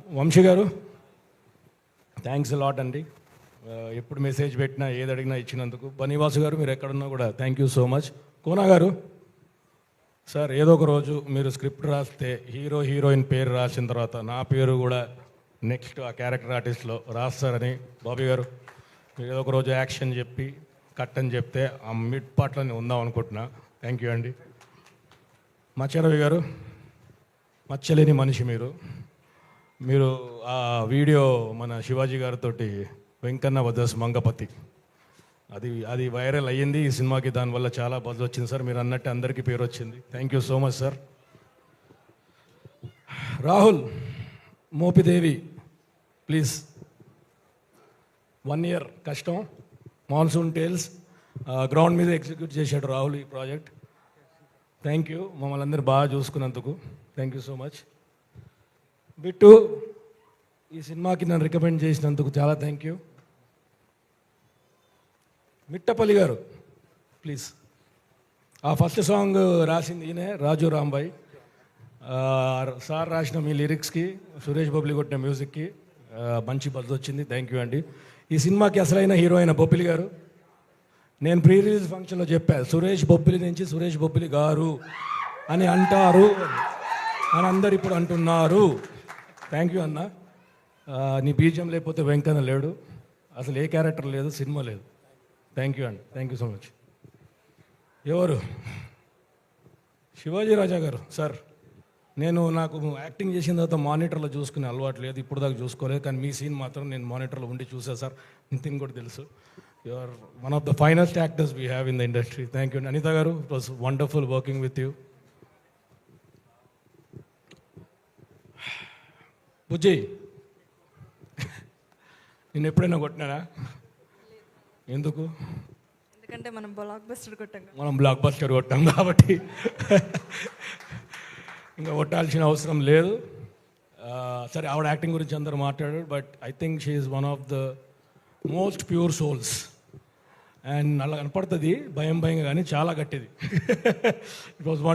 వంశీ గారు thanks lot అండి. ఎప్పుడు మెసేజ్ పెట్టినా ఏది అడిగినా ఇచ్చినందుకు. బనీవాసు గారు మీరు ఎక్కడున్నా కూడా thank you so much. Kona గారు సార్, ఏదో ఒక రోజు మీరు స్క్రిప్ట్ రాస్తే హీరో హీరోయిన్ పేరు రాసిన తర్వాత నా పేరు కూడా నెక్స్ట్ ఆ క్యారెక్టర్ ఆర్టిస్ట్లో రాస్తారని బాబీ గారు మీరు ఏదో ఒక రోజు యాక్షన్ చెప్పి కట్ అని చెప్తే ఆ మిడ్ పార్ట్లోనే ఉందాం అనుకుంటున్నా. థ్యాంక్ యూ అండి. మచ్చరవి గారు మచ్చలేని మనిషి మీరు ఆ వీడియో మన శివాజీ గారితో వెంకన్న వదస్ మంగపతి అది వైరల్ అయ్యింది ఈ సినిమాకి. దానివల్ల చాలా బజ్ వచ్చింది సార్. మీరు అన్నట్టు అందరికీ పేరు వచ్చింది. Thank you so much sir. Rahul Mopidevi please 1 year కష్టం. మాన్సూన్ టేల్స్ గ్రౌండ్ మీద ఎగ్జిక్యూట్ చేశాడు రాహుల్ ఈ ప్రాజెక్ట్. థ్యాంక్ యూ మమ్మల్ని అందరూ బాగా చూసుకున్నందుకు. Thank you so much. Bittu ఈ సినిమాకి నన్ను రికమెండ్ చేసినందుకు చాలా థ్యాంక్ యూ. మిట్టపల్లి గారు ప్లీజ్. ఆ ఫస్ట్ సాంగ్ రాసింది ఈయనే, రాజు రాంబాయ్ సార్. రాసిన మీ లిరిక్స్కి సురేష్ బొబ్బిలి కొట్టిన మ్యూజిక్కి మంచి బజ్ వచ్చింది. థ్యాంక్ యూ అండి. ఈ సినిమాకి అసలైన హీరో అయిన బొబ్బిలి గారు, నేను ప్రీ రిలీజ్ ఫంక్షన్లో చెప్పా సురేష్ బొబ్బిలి నుంచి సురేష్ బొబ్బిలి గారు అని అంటారు అని అందరు ఇప్పుడు అంటున్నారు. థ్యాంక్ యూ అన్న. నీ బీజం లేకపోతే వెంకన్న లేడు, అసలు ఏ క్యారెక్టర్ లేదు, సినిమా లేదు. థ్యాంక్ యూ అండి. Thank you so much. ఎవరు? శివాజీ రాజా గారు సార్. నాకు యాక్టింగ్ చేసిన తర్వాత మానిటర్లో చూసుకునే అలవాటు లేదు, ఇప్పుడు దాకా చూసుకోలేదు. కానీ మీ సీన్ మాత్రం నేను మానిటర్లో ఉండి చూసా సార్. నితిన్ కూడా తెలుసు. You are one of the finest actors we have in the industry. Thank you. Anitha garu, it was wonderful working with you. Bujji నేను ఎప్పుడైనా కొట్టినానా? ఎందుకు? ఎందుకంటే మనం బ్లాక్ బస్టర్ కొట్టాం కాబట్టి ఇంకా కొట్టాల్సిన అవసరం లేదు. సరే, ఆవిడ యాక్టింగ్ గురించి అందరూ మాట్లాడారు, but I think she is one of the most pure souls. And అలా కనపడుతుంది భయంగా, కానీ చాలా గట్టిది. It was